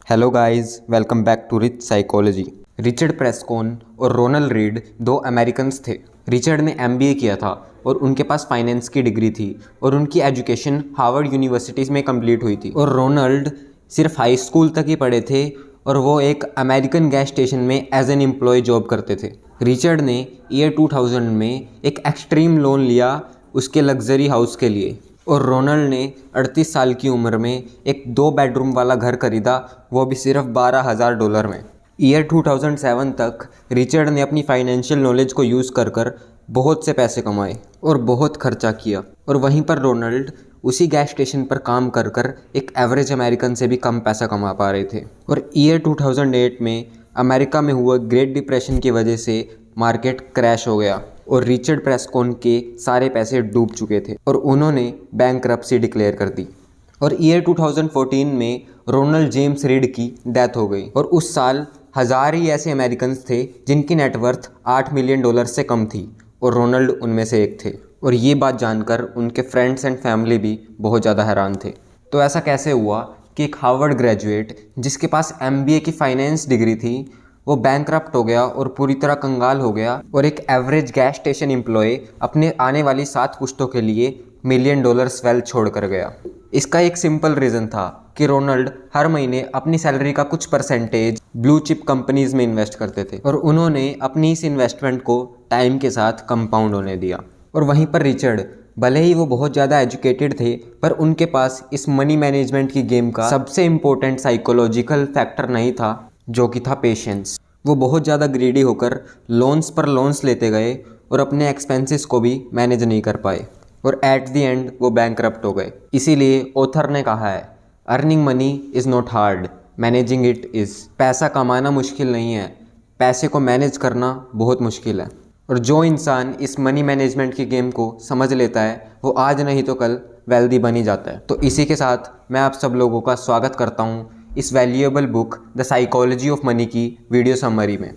Hello guys, welcome back to rich psychology. Richard Prescon और Ronald Reid दो Americans थे। Richard ने MBA किया था और उनके पास फाइनेंस की डिग्री थी और उनकी एजुकेशन हार्वर्ड यूनिवर्सिटीज़ में कंप्लीट हुई थी। और रोनाल्ड सिर्फ हाई स्कूल तक ही पढ़े थे और वो एक अमेरिकन गैस स्टेशन में एज एन एम्प्लॉय जॉब करते थे। रिचर्ड ने ईयर 2000 में एक एक्सट्रीम लोन लिया उसके लग्जरी हाउस के लिए और रोनाल्ड ने 38 साल की उम्र में एक 2 बेडरूम वाला घर खरीदा, वो भी सिर्फ $12,000 में। ईयर 2007 तक रिचर्ड ने अपनी फाइनेंशियल नॉलेज को यूज़ कर कर बहुत से पैसे कमाए और बहुत खर्चा किया। और वहीं पर रोनाल्ड उसी गैस स्टेशन पर काम कर कर एक एवरेज अमेरिकन से भी कम पैसा कमा पा रहे थे। और ईयर 2008 में अमेरिका में हुआ ग्रेट डिप्रेशन की वजह से मार्केट क्रैश हो गया और रिचर्ड प्रेस्कॉन के सारे पैसे डूब चुके थे और उन्होंने बैंकरप्सी डिक्लेयर कर दी। और ईयर 2014 में रोनाल्ड जेम्स रीड की डेथ हो गई और उस साल हज़ार ही ऐसे अमेरिकन्स थे जिनकी नेटवर्थ $8 मिलियन से कम थी और रोनाल्ड उनमें से एक थे। और ये बात जानकर उनके फ्रेंड्स एंड फैमिली भी बहुत ज़्यादा हैरान थे। तो ऐसा कैसे हुआ कि एक हार्वर्ड ग्रेजुएट जिसके पास एमबीए की फाइनेंस डिग्री थी वो बैंकरप्ट हो गया और पूरी तरह कंगाल हो गया और एक एवरेज गैस स्टेशन एम्प्लॉय अपने आने वाली 7 पुश्तों के लिए $1 मिलियन वेल्थ छोड़ कर गया। इसका एक सिंपल रीज़न था कि रोनाल्ड हर महीने अपनी सैलरी का कुछ परसेंटेज ब्लू चिप कंपनीज में इन्वेस्ट करते थे और उन्होंने अपनी इस इन्वेस्टमेंट को टाइम के साथ कंपाउंड होने दिया। और वहीं पर रिचर्ड, भले ही वो बहुत ज़्यादा एजुकेटेड थे, पर उनके पास इस मनी मैनेजमेंट की गेम का सबसे इम्पोर्टेंट साइकोलॉजिकल फैक्टर नहीं था, जो कि था पेशेंस। वो बहुत ज़्यादा ग्रीडी होकर लोन्स पर लोन्स लेते गए और अपने एक्सपेंसेस को भी मैनेज नहीं कर पाए और एट द एंड वो बैंकरप्ट हो गए। इसीलिए ऑथर ने कहा है, earning money is not hard, managing it is. पैसा कमाना मुश्किल नहीं है, पैसे को मैनेज करना बहुत मुश्किल है। और जो इंसान इस मनी मैनेजमेंट की गेम को समझ लेता है वो आज नहीं तो कल वेल्दी बन ही जाता है। तो इसी के साथ मैं आप सब लोगों का स्वागत करता हूँ इस valuable book the psychology of money की वीडियो समरी में।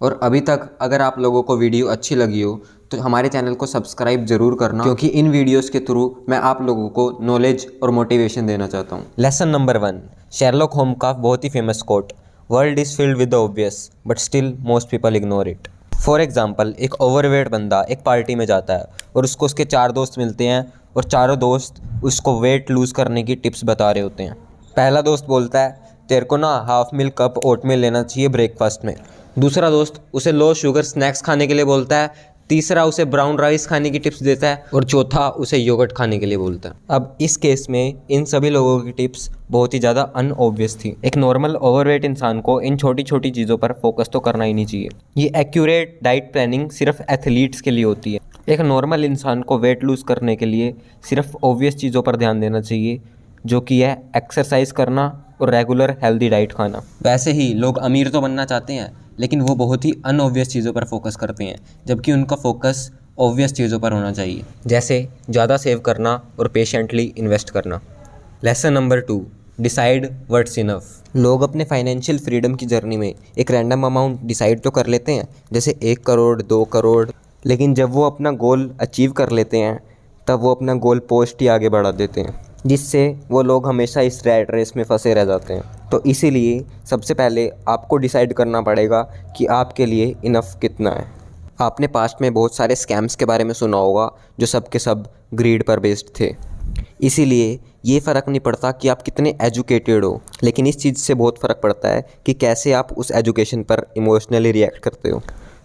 और अभी तक अगर आप लोगों को वीडियो अच्छी लगी हो तो हमारे चैनल को सब्सक्राइब ज़रूर करना, क्योंकि इन वीडियोस के थ्रू मैं आप लोगों को नॉलेज और मोटिवेशन देना चाहता हूँ। लेसन नंबर 1, शेरलॉक होम का बहुत ही famous quote, world is filled with the obvious but still most people ignore it. For example, एक ओवरवेट बंदा एक पार्टी में जाता है और उसको उसके 4 दोस्त मिलते हैं और चारों दोस्त उसको वेट लूज़ करने की टिप्स बता रहे होते हैं। पहला दोस्त बोलता है, तेरे को ना हाफ मिल्क कप ओटमील लेना चाहिए ब्रेकफास्ट में। दूसरा दोस्त उसे लो शुगर स्नैक्स खाने के लिए बोलता है। तीसरा उसे ब्राउन राइस खाने की टिप्स देता है और चौथा उसे योगर्ट खाने के लिए बोलता है। अब इस केस में इन सभी लोगों की टिप्स बहुत ही ज़्यादा अनऑब्वियस थी। एक नॉर्मल ओवरवेट इंसान को इन छोटी छोटी चीज़ों पर फोकस तो करना ही नहीं चाहिए। ये एक्यूरेट डाइट प्लानिंग सिर्फ एथलीट्स के लिए होती है। एक नॉर्मल इंसान को वेट लूज़ करने के लिए सिर्फ ऑब्वियस चीज़ों पर ध्यान देना चाहिए, जो कि है एक्सरसाइज करना और रेगुलर हेल्दी डाइट खाना। वैसे ही लोग अमीर तो बनना चाहते हैं, लेकिन वो बहुत ही अनऑब्वियस चीज़ों पर फोकस करते हैं, जबकि उनका फोकस ऑब्वियस चीज़ों पर होना चाहिए, जैसे ज़्यादा सेव करना और पेशेंटली इन्वेस्ट करना। Lesson number 2, decide what's enough. लोग अपने फाइनेंशियल फ्रीडम की जर्नी में एक रैंडम अमाउंट डिसाइड तो कर लेते हैं, जैसे 1 करोड़ 2 करोड़, लेकिन जब वो अपना गोल अचीव कर लेते हैं तब वो अपना गोल पोस्ट ही आगे बढ़ा देते हैं, जिससे वो लोग हमेशा इस रैट रेस में फंसे रह जाते हैं। तो इसीलिए सबसे पहले आपको डिसाइड करना पड़ेगा कि आपके लिए इनफ कितना है। आपने पास्ट में बहुत सारे स्कैम्स के बारे में सुना होगा जो सब के सब ग्रीड पर बेस्ड थे। इसीलिए ये फ़र्क नहीं पड़ता कि आप कितने एजुकेटेड हो, लेकिन इस चीज़ से बहुत फ़र्क पड़ता है कि कैसे आप उस एजुकेशन पर इमोशनली रिएक्ट करते हो।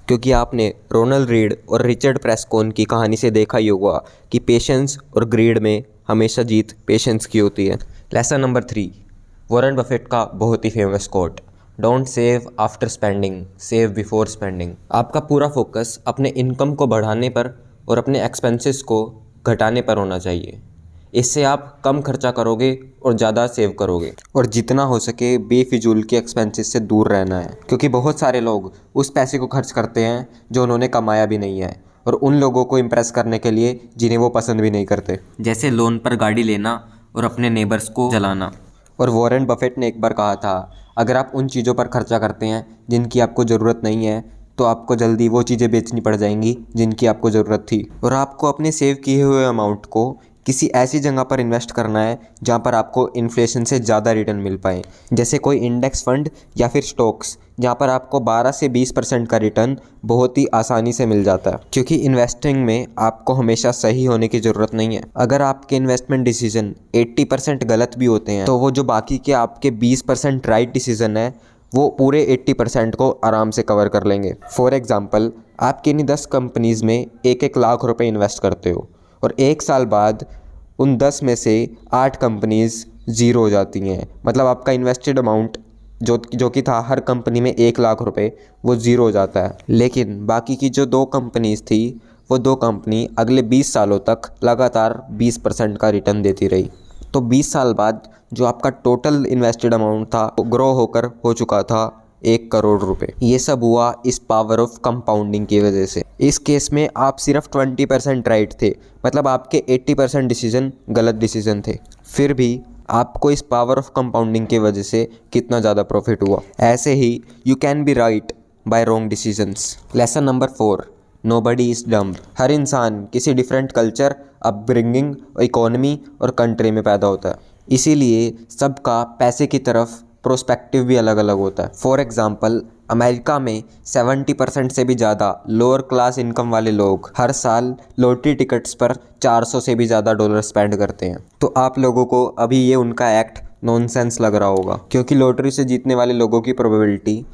क्योंकि आपने रोनाल्ड रीड और रिचर्ड प्रेस्कॉन की कहानी से देखा ही होगा कि पेशेंस और ग्रीड में हमेशा जीत पेशेंस की होती है। लेसन नंबर 3, वॉरेन बफेट का बहुत ही famous quote, don't save after spending, save before spending. आपका पूरा फोकस अपने इनकम को बढ़ाने पर और अपने एक्सपेंसेस को घटाने पर होना चाहिए। इससे आप कम खर्चा करोगे और ज़्यादा सेव करोगे, और जितना हो सके बेफिजूल के एक्सपेंसेस से दूर रहना है, क्योंकि बहुत सारे लोग उस पैसे को खर्च करते हैं जो उन्होंने कमाया भी नहीं है, और उन लोगों को इम्प्रेस करने के लिए जिन्हें वो पसंद भी नहीं करते, जैसे लोन पर गाड़ी लेना और अपने नेबर्स को जलाना। और वॉरेन बफेट ने एक बार कहा था, अगर आप उन चीज़ों पर खर्चा करते हैं जिनकी आपको ज़रूरत नहीं है तो आपको जल्दी वो चीज़ें बेचनी पड़ जाएंगी जिनकी आपको ज़रूरत थी। और आपको अपने सेव किए हुए अमाउंट को किसी ऐसी जगह पर इन्वेस्ट करना है जहाँ पर आपको इन्फ्लेशन से ज़्यादा रिटर्न मिल पाए, जैसे कोई इंडेक्स फंड या फिर स्टॉक्स, जहाँ पर आपको 12 से 20% का रिटर्न बहुत ही आसानी से मिल जाता है। क्योंकि इन्वेस्टिंग में आपको हमेशा सही होने की ज़रूरत नहीं है। अगर आपके इन्वेस्टमेंट डिसीजन 80% गलत भी होते हैं तो वो जो बाकी के आपके 20% राइट डिसीजन है वो पूरे 80% को आराम से कवर कर लेंगे। फॉर एग्ज़ाम्पल, आप किन्हीं 10 कंपनीज़ में 1-1 लाख रुपए इन्वेस्ट करते हो और 1 साल बाद उन 10 में से 8 कंपनीज़ ज़ीरो हो जाती हैं। मतलब आपका इन्वेस्टेड अमाउंट जो कि था हर कंपनी में 1 लाख रुपए, वो ज़ीरो हो जाता है। लेकिन बाकी की जो 2 कंपनीज़ थी वो 2 कंपनी अगले 20 सालों तक लगातार 20% का रिटर्न देती रही। तो 20 साल बाद जो आपका टोटल इन्वेस्टेड अमाउंट था वो ग्रो होकर हो चुका था 1 करोड़ रुपए। ये सब हुआ इस पावर ऑफ कंपाउंडिंग की वजह से। इस केस में आप सिर्फ 20% राइट थे, मतलब आपके 80% डिसीजन गलत डिसीजन थे। फिर भी आपको इस पावर ऑफ कंपाउंडिंग की वजह से कितना ज़्यादा प्रॉफिट हुआ। ऐसे ही you can be right by wrong decisions. Lesson number 4, nobody is dumb. हर इंसान किसी डिफरेंट कल्चर, अपब्रिंगिंग, इकोनॉमी और कंट्री में पैदा होता है, इसीलिए सबका पैसे की तरफ प्रोस्पेक्टिव भी अलग अलग होता है। फॉर एग्ज़ाम्पल, अमेरिका में 70% से भी ज़्यादा लोअर क्लास इनकम वाले लोग हर साल लॉटरी टिकट्स पर 400 से भी ज़्यादा डॉलर स्पेंड करते हैं। तो आप लोगों को अभी ये उनका एक्ट नॉनसेंस लग रहा होगा, क्योंकि लॉटरी से जीतने वाले लोगों की प्रोबेबिलिटी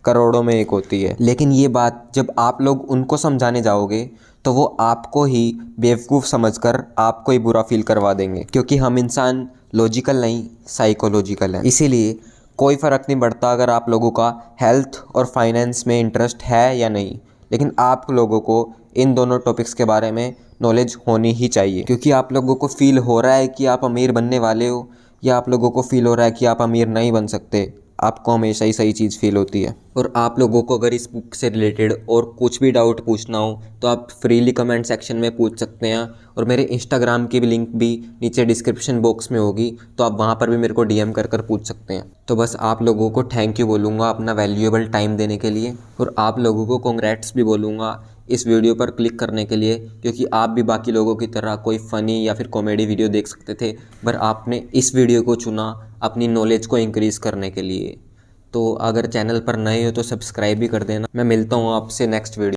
करोड़ों में एक होती है। लेकिन ये बात जब आप लोग उनको समझाने जाओगे तो वो आपको ही बेवकूफ़ समझकर आपको ही बुरा फील करवा देंगे, क्योंकि हम इंसान लॉजिकल नहीं साइकोलॉजिकल हैं। इसीलिए कोई फ़र्क नहीं पड़ता अगर आप लोगों का हेल्थ और फाइनेंस में इंटरेस्ट है या नहीं, लेकिन आप लोगों को इन दोनों टॉपिक्स के बारे में नॉलेज होनी ही चाहिए। क्योंकि आप लोगों को फ़ील हो रहा है कि आप अमीर बनने वाले हो, या आप लोगों को फ़ील हो रहा है कि आप अमीर नहीं बन सकते, आपको हमेशा ही सही चीज़ फील होती है। और आप लोगों को अगर इस बुक से रिलेटेड और कुछ भी डाउट पूछना हो तो आप फ्रीली कमेंट सेक्शन में पूछ सकते हैं, और मेरे इंस्टाग्राम की भी लिंक भी नीचे डिस्क्रिप्शन बॉक्स में होगी, तो आप वहाँ पर भी मेरे को डीएम कर पूछ सकते हैं। तो बस आप लोगों को थैंक यू बोलूँगा अपना वैल्यूएबल टाइम देने के लिए, और आप लोगों को कॉन्ग्रेट्स भी बोलूँगा इस वीडियो पर क्लिक करने के लिए, क्योंकि आप भी बाकी लोगों की तरह कोई फ़नी या फिर कॉमेडी वीडियो देख सकते थे, पर आपने इस वीडियो को चुना अपनी नॉलेज को इंक्रीज़ करने के लिए। तो अगर चैनल पर नए हो तो सब्सक्राइब भी कर देना। मैं मिलता हूँ आपसे नेक्स्ट वीडियो।